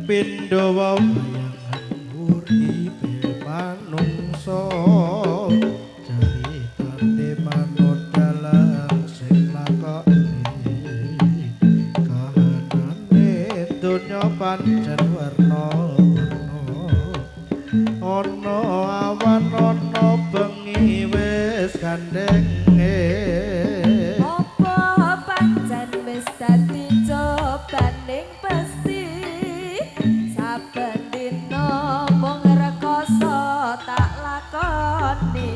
pindha wayangan uripe manungsa caritane manut dalang sing lakone kahanane donya pancen warna-warna ana awan ana bengi wis gandeng apa pancen wis dadi cobaning pesti saben dina mung rekoso tak lakoni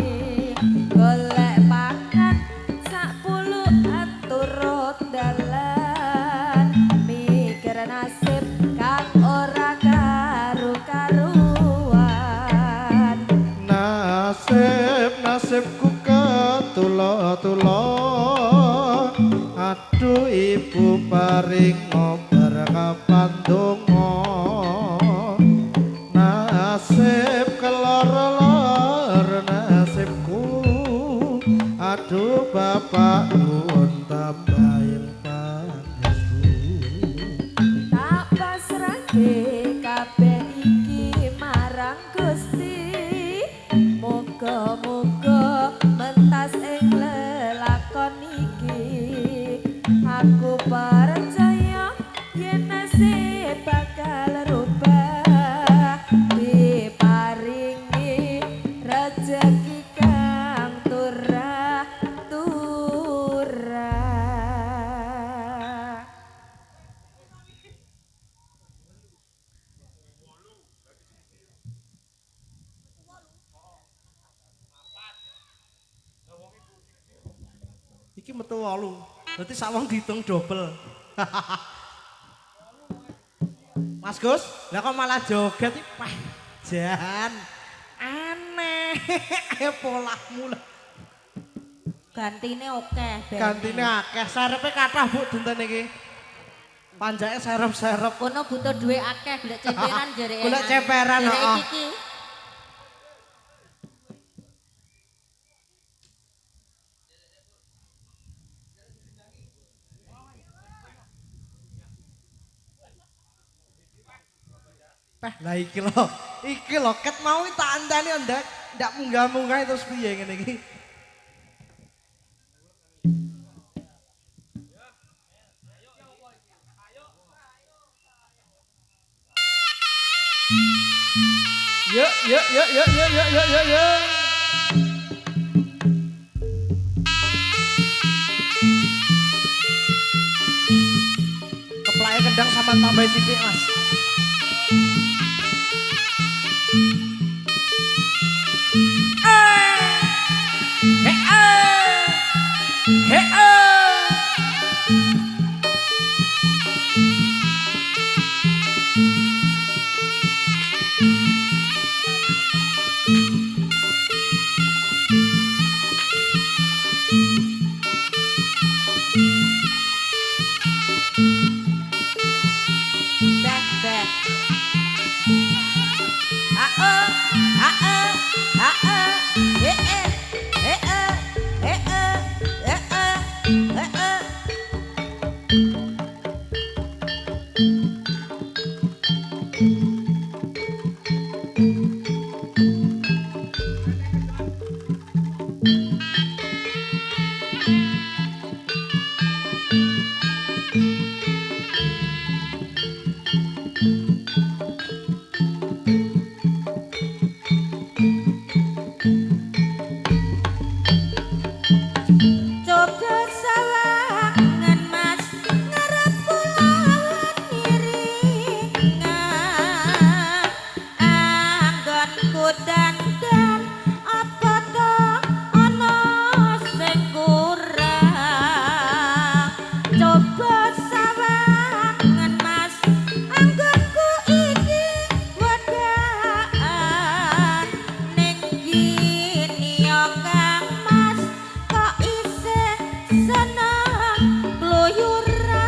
golek pangan sak puluhan turut dalan mikir nasib kang ora karu-karuan nasibku ketula-tula aduh ibu paring ngobar kapan donga nasib kelor-lor nasibku aduh bapak nuwun tambahin pangestu tak pasrahke kabeh iki marang Gusti muga-muga mentas ing lelakon iki aku percaya yen nasib bakal rubah diparingi rejeki kang turah-turah. Iki metu 8. Berarti sak wong diitung double. Mas Gus, lah kok malah joget iki jan. Aneh. Polahmu lah. Gantine akeh ben. Gantine akeh, sarepe kathah Bu dinten iki. Panjake serep-serep. Kono butuh duwe akeh golek ceperan jare. Golek ceperan, heeh. Iki Lah iki lho ket mau tak anteni ndak munggah-munggah terus piye ngene iki. Yuk. Keplake kendang sama tambah sithik, Mas. beh coba sawangan mas anggonku iki wedaan ning gini yo kang mas kok isih seneng kluyuran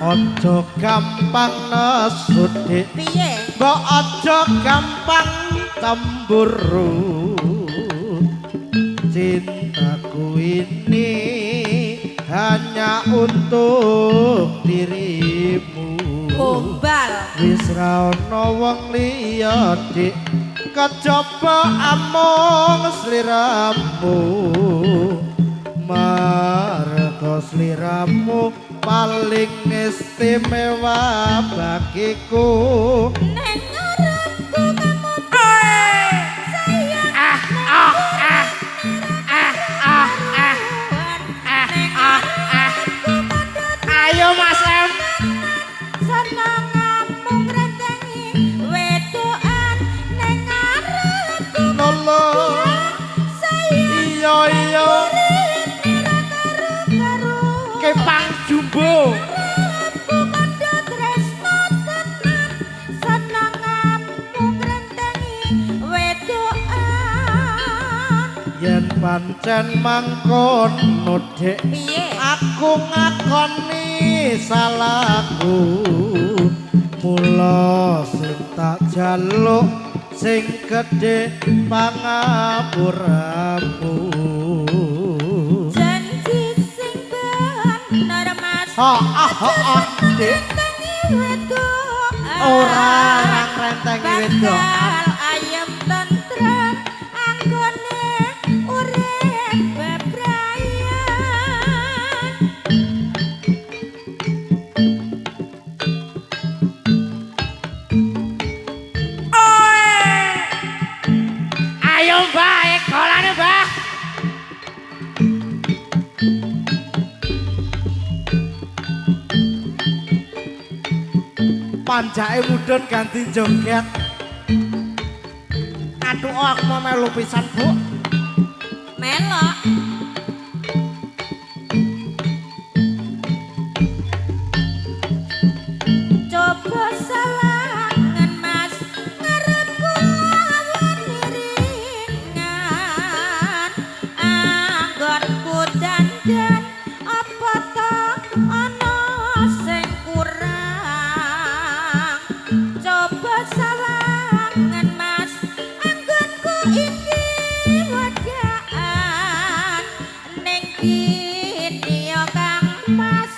Aja gampang nesut dik piye mbok aja gampang cemburu cintaku ini hanya untuk dirimu gombal wis ra ono wong liya dik kejaba amung sliramu marga sliramu paling istimewa bagiku neng ngarepku kamu sayang ayo Mas Em senenganmu ngrentengi wedokan neng ngarepku lolo sayang iya kepang jumbo kandha tresno tenan senenganmu ngrentengi wedokan yen pancen mangkono dek piye aku ngakoni salahku mula sing tak jaluk sing gedhe pangapuramu janji sing bener mas dek ngrentengi wedokan ora ngrentengi wedok bakal ayem tentrem anggone urip bebrayan ayo mbak ekolane mbak panjake mudhun ganti joget aduh aku mau melu pisan bu melok coba sawangan mas ngarepku lawan iringan anggonku dandan apa to ana sing kurang coba sawangan mas anggonku iki wedaan ning kini yo kang mas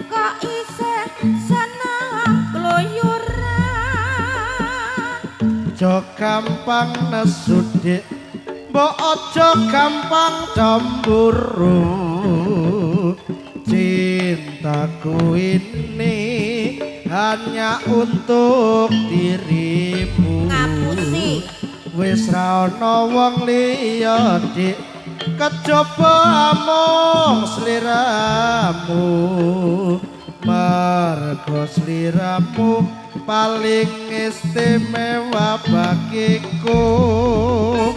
kok isih seneng kluyuran aja gampang nesu dik mbok aja gampang cemburu cintaku ini hanya untuk dirimu ngapusi wis ra ono wong liya dik kejaba amung sliramu marga sliramu paling istimewa bagiku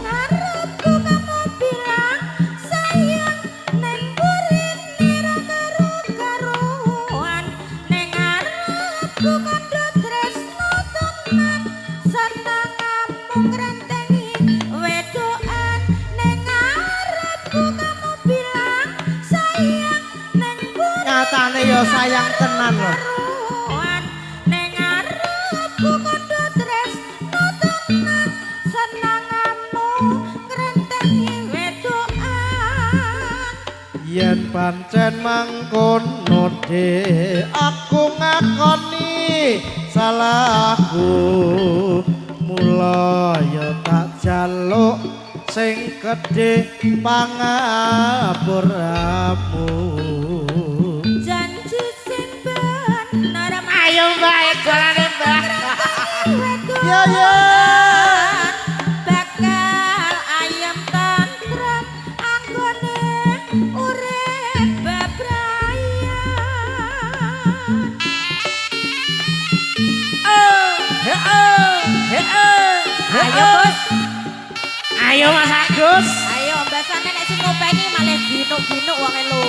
ngarepku kamu bilang sayang neng burine ra karo-karuan neng ngarepku kandha tresno tenan senenganmu ngrentengi wedokan neng ngarepku kamu bilang sayang neng burine nyatane ya sayang tenan lho karuan neng ngarepku kandha tresno tenan senenganmu ngrentengi wedokan yen pancen mangkono dek aku ngakoni salahku mula ya tak jaluk sing gedhe pangapuramu janji sing bener ayo mbak golane mbak wedokan ya ya bakal ayem tentrem anggone urip bebrayan ayo bos ayo Mas Agus ayo mbasane nek sing ngopeni malah binuk-binuk wong lemu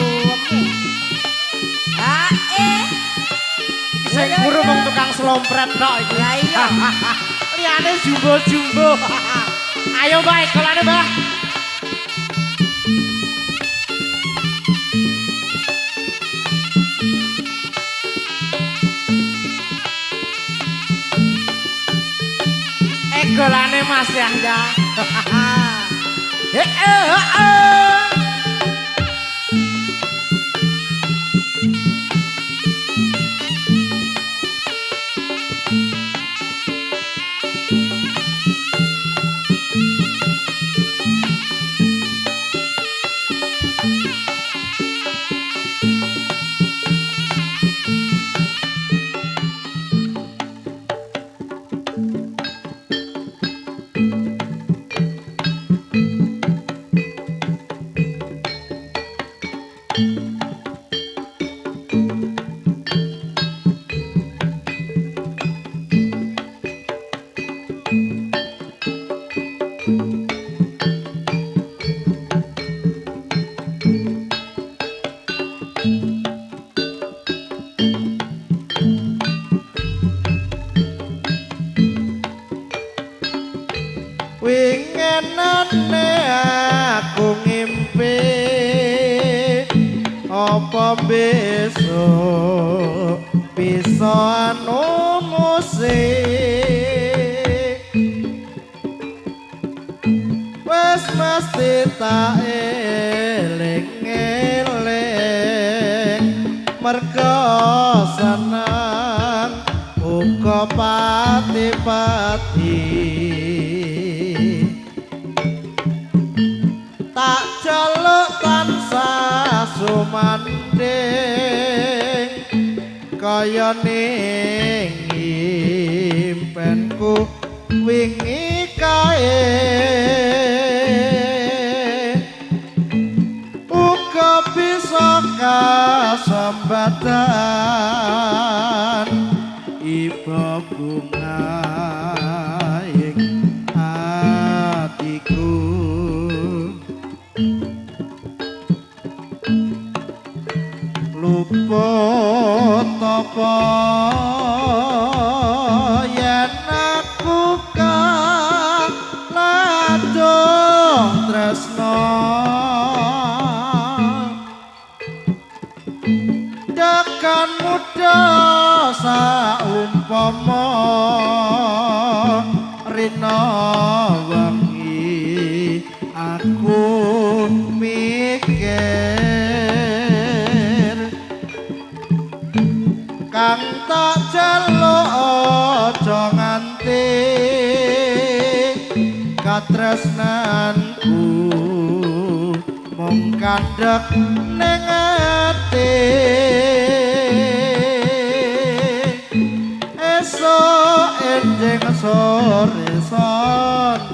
guru wong tukang slompret tok iki. Lah iya. Liyane jumbo-jumbo. Ayo Mbak, golane Mbak. Golane Mas Yahya. Wingenane aku ngimpi apa besok bisa anu musik wes mesti tak eling-eling merga seneng uga pati-pati tak jaluk tansah sumanding kaya ning impenku wingi kae uga bisa kasambatan iba bunga ing atiku luput apa yen aku kalajeng tresno tekan muda saumpama rina wengi aku mikir kang tak jaluk aja nganti katresnanku mung kandhek ning ati esuk enjing sore sonten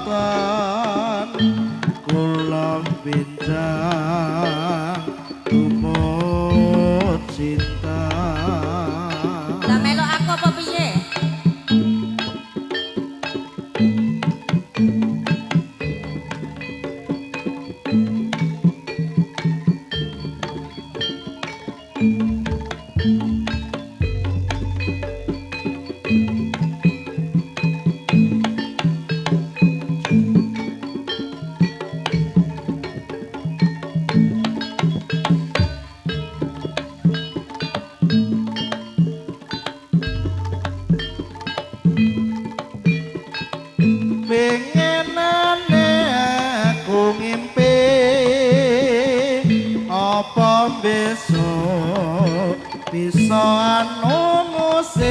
kula benjang tumut cinta. Lah melok aku apa piye? Pengenane aku ngimpi apa besok bisa anu musik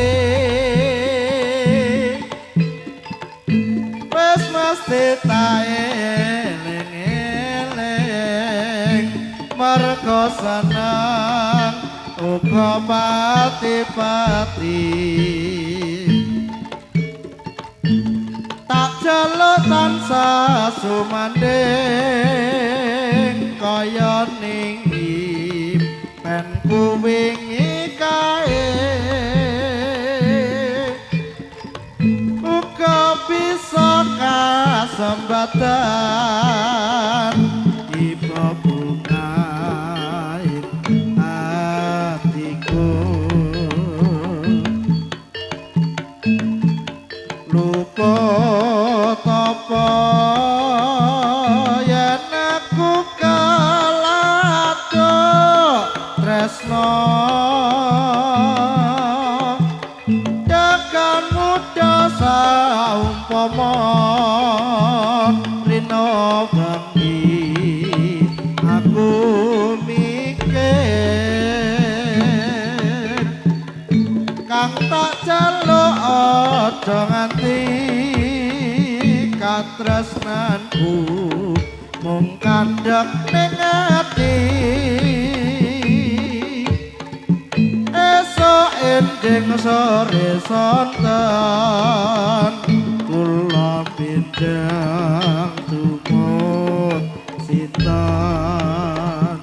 wes mesti tak eling-eling merga seneng uga pati-pati tak jaluk tansah sumanding kaya ning impenku wingi kae uga bisa kasambatan iba bunga ing atiku tresno tekan muda saumpama rino ganti aku mikir kang tak jaluk aja nganti katresnanku mung kandhak ning ati esuk ending sore sonten kula pinjang tumut sinten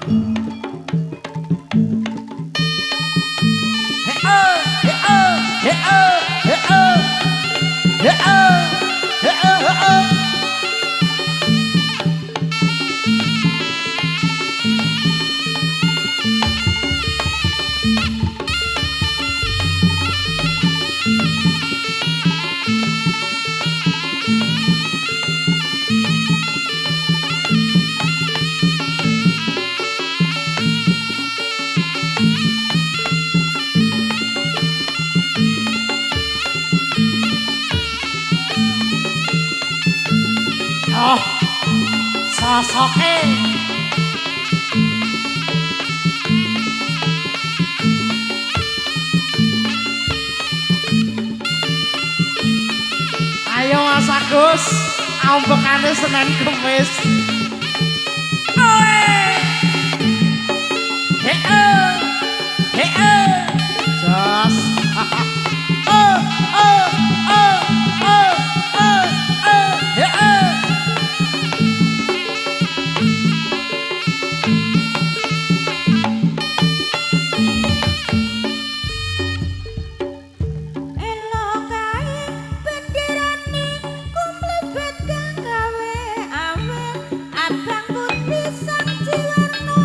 Oh, sosoke. Ayo Mas Agus, ambekane Senin Kemis. jas Elok kae benderane kumlebet kang gawe awet abang putih sang jiwarno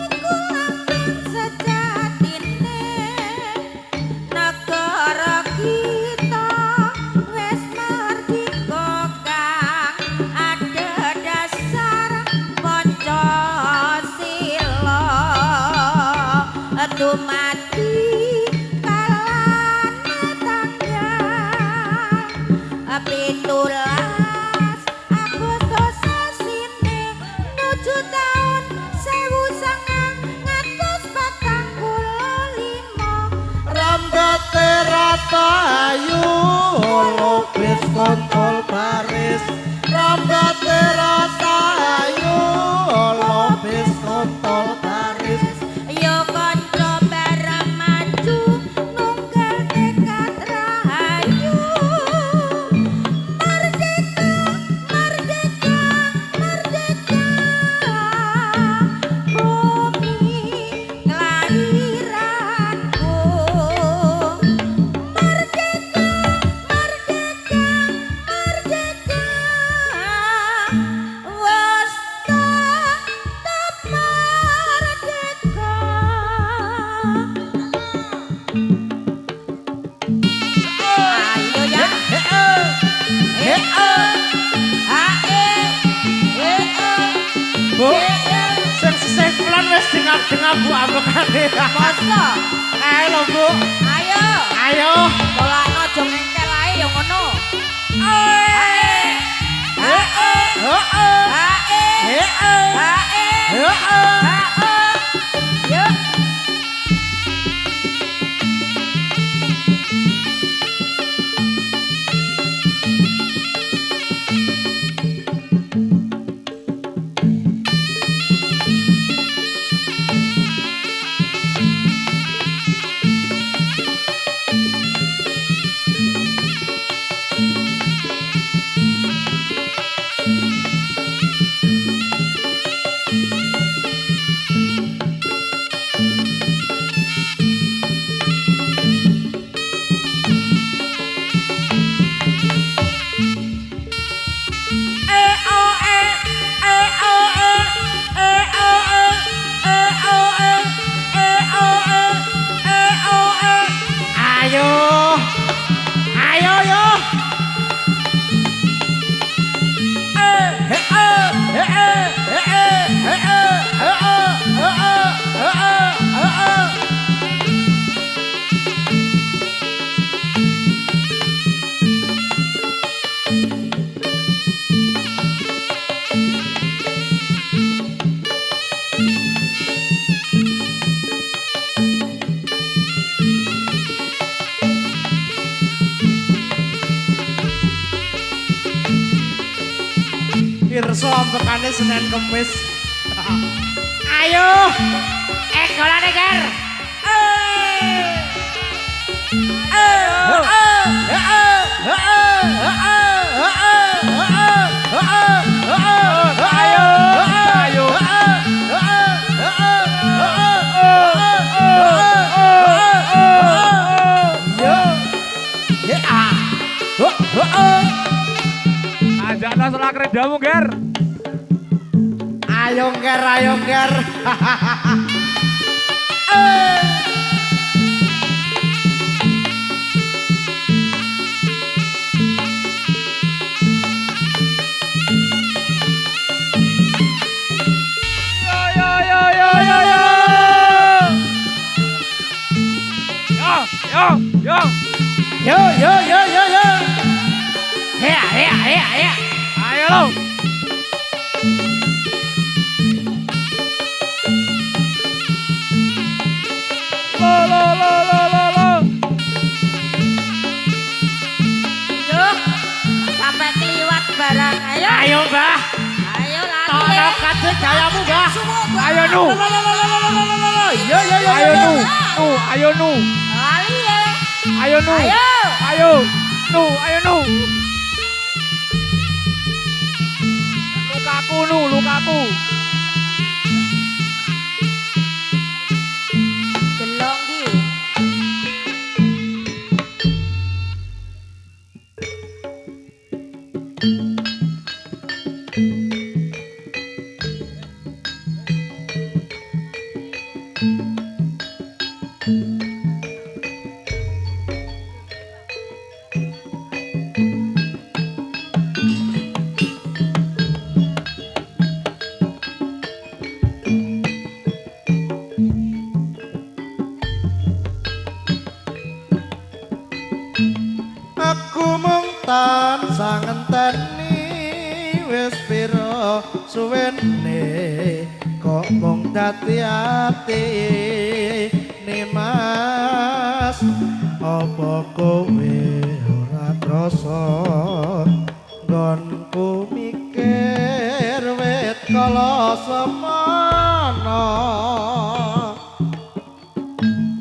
iku lambang sejatine negara kita wis merdeka kang ada dasar Pancasila dumadi pitulas Agustus sasine nuju taun 1945 rambate rata ayu lopis kontol baris rambate rata ayu lopis kontol baris yo kanca bareng maju nunggal tekad rahayu merdeka merdeka merdeka bumi kelahiranku merdeka merdeka merdeka wes tetap merdeka ayo ya Bu, sing sisih kulon wis dengar-dengar Bu ambekane. Masa? Ayo lho Bu. Ayo, Ayo. dolakno aja ngengkel ae ya ngono. Yuk. Pirsa ambekane Senin Kemis. Ayo. Golane, Ger. Ajaklah salah keredamu, Ger. Ayo, Ger, ayo, Ger. Yo. Ya. Ayo lo. Lo. Yuk, sampai keliwat barang. Ayo. Ayo, Mbah. Ayo lari. Tono kadek gayamu, Mbah. Ayo nu. Yo. Ayo nu. Lari ya. Ayo nu. Ayo. Ayo nu. Lukaku. Gelong di. Aku mung tansah ngenteni wis pira suwene kok mung dadi ati Mas apa kowe ora krasa nggonku mikir wit kala semana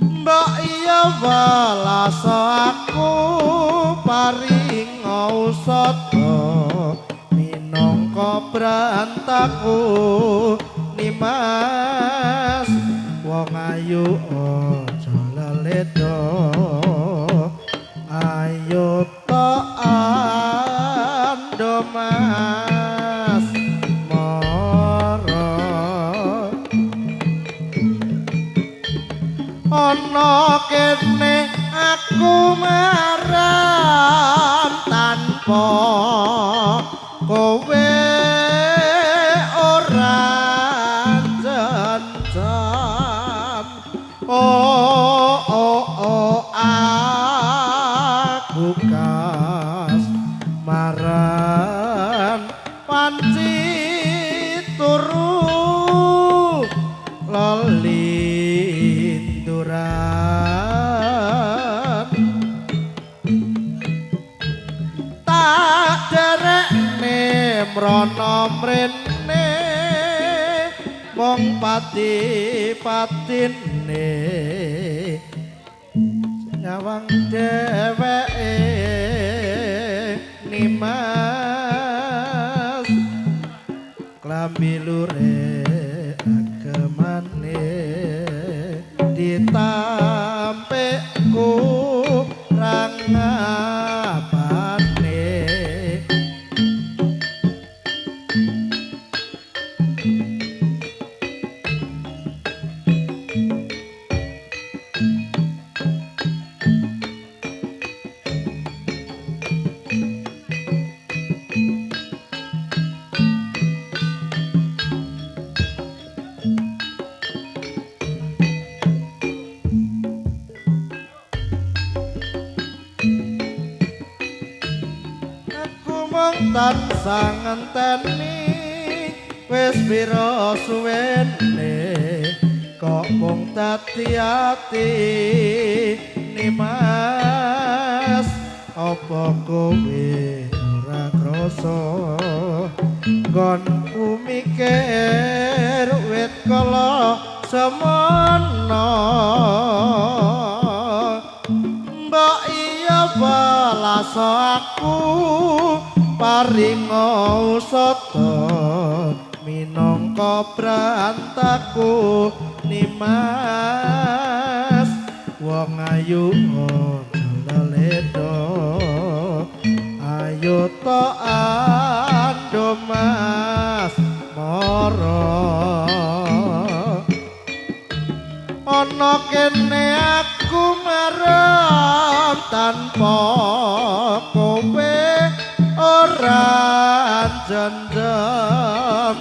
mbok iya welas aku paring usada minangka brantaku Mas wong ayu aja leledo ayo tok ando Mas mara ana kene aku maram tanpa kowe ora janjan aku kas maran panci turu lelinduran tak derekne mrono mrene mong pati-patine nyawang dheweke Mas klambi lure agemane ditampekku rangapane tansah ngenteni wis pira suwene kok mung dadi ati Mas apa kowe ora krasa nggon mikir wit kala semana mbok iya balas aku paringa usata minangka brantaku nimas wong ayu leledo ayo to ando mas moro ana kene aku marem tanpa kowe ora jendem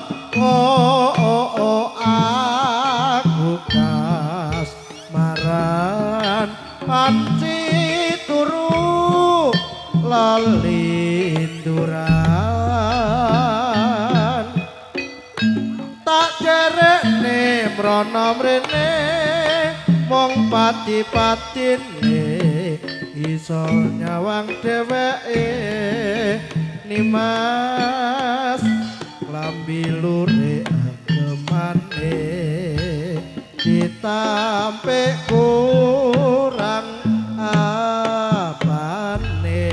aku kas maran panci turu lalinduran tak jerekne mrana mrene mong pati-patine iso nyawang dheweke nimas lambi lure agemane ditampe kurang apane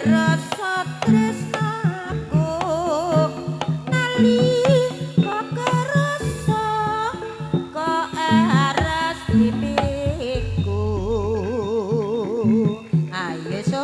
rasa tresnaku nalika kerasa kok aras pipiku ayo so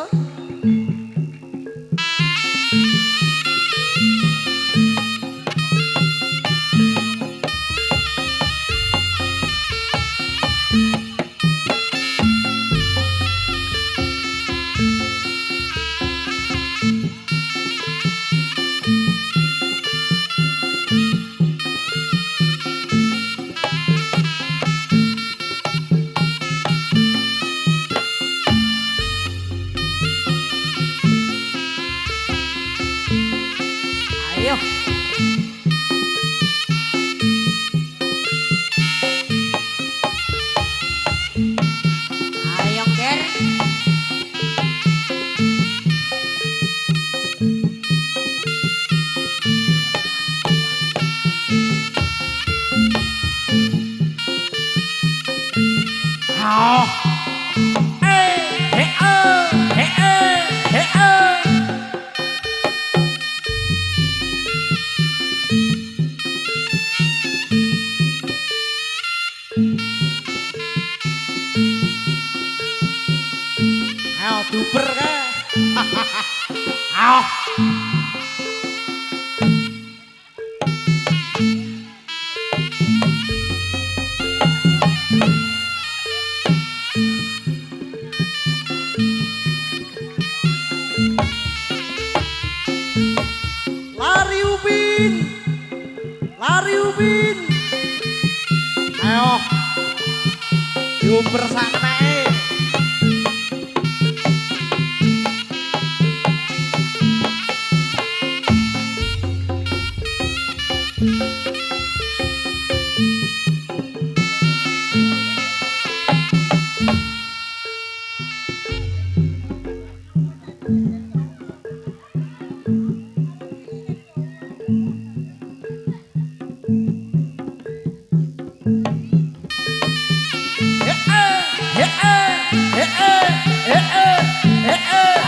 ayo ayo ger Ayo duper ke. Ayo. Lari Upin. Lari Upin. Ayo. Duper sakne.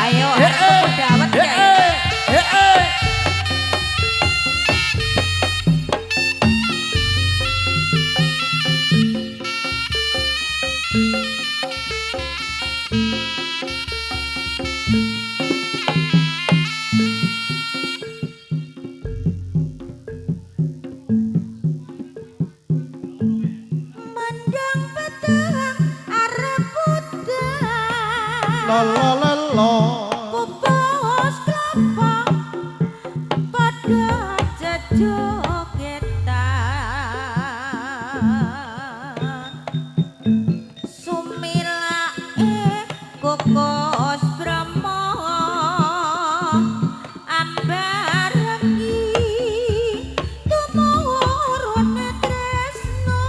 ayo aku dawet ya mandang petang arep Lo lo lo lo. Kupos kelompok pada jejogetan Sumilake kokos Brahma ambarengi tumurun tresno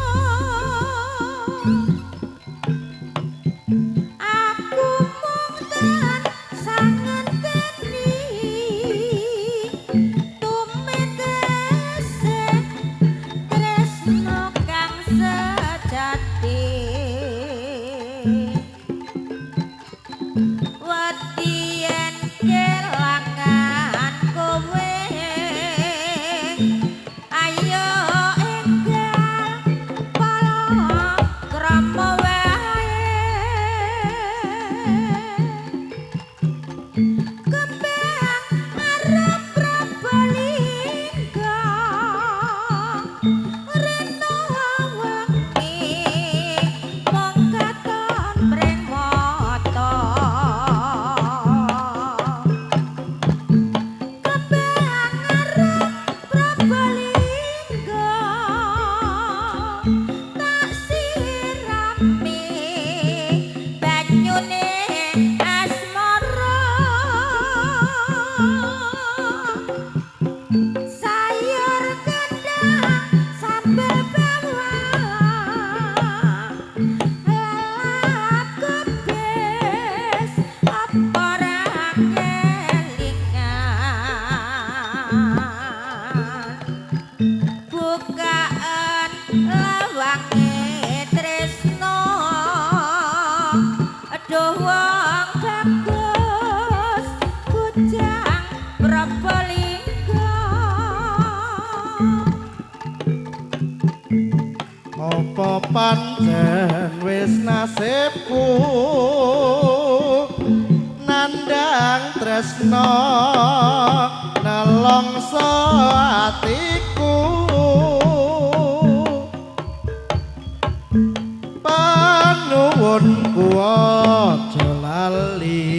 aku mung tenan sangenteni tumitese tresno kang sejati wadien kelangan kowe ayo enggal pala krama kembang arep prabalingga rena wengi mung katon mring mata kembang arep prabalingga tak sirami banyune asmara sayur kendang sambal bawang lalap kebes apa ra kelingan bukaan lawange tresno aduh wong bagus pancen wis nasibku nandang tresno nelongso atiku panuwunku aja lali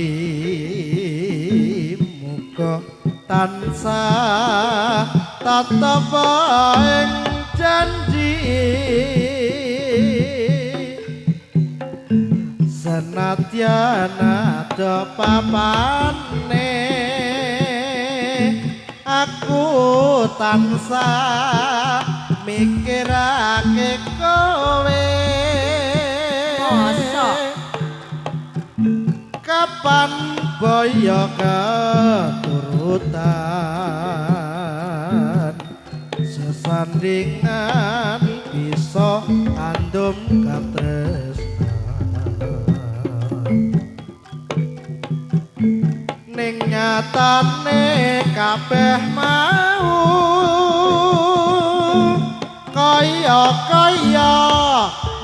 muga tansah tetep ing janji senadyan ada papane aku tansah mikirake kowe kapan boyo keturutan sesandingan bisa andum katresnan ning nyatane kabeh mau kaya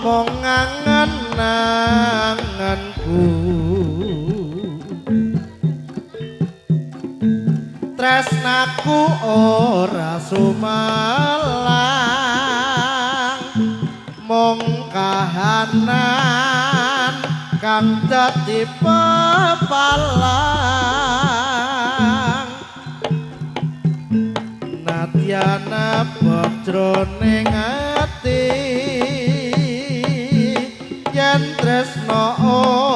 mung angen-angenku tresnaku ora sumalang mung kahanan kang dadi pepalang nadyana bojroning ati yen tresno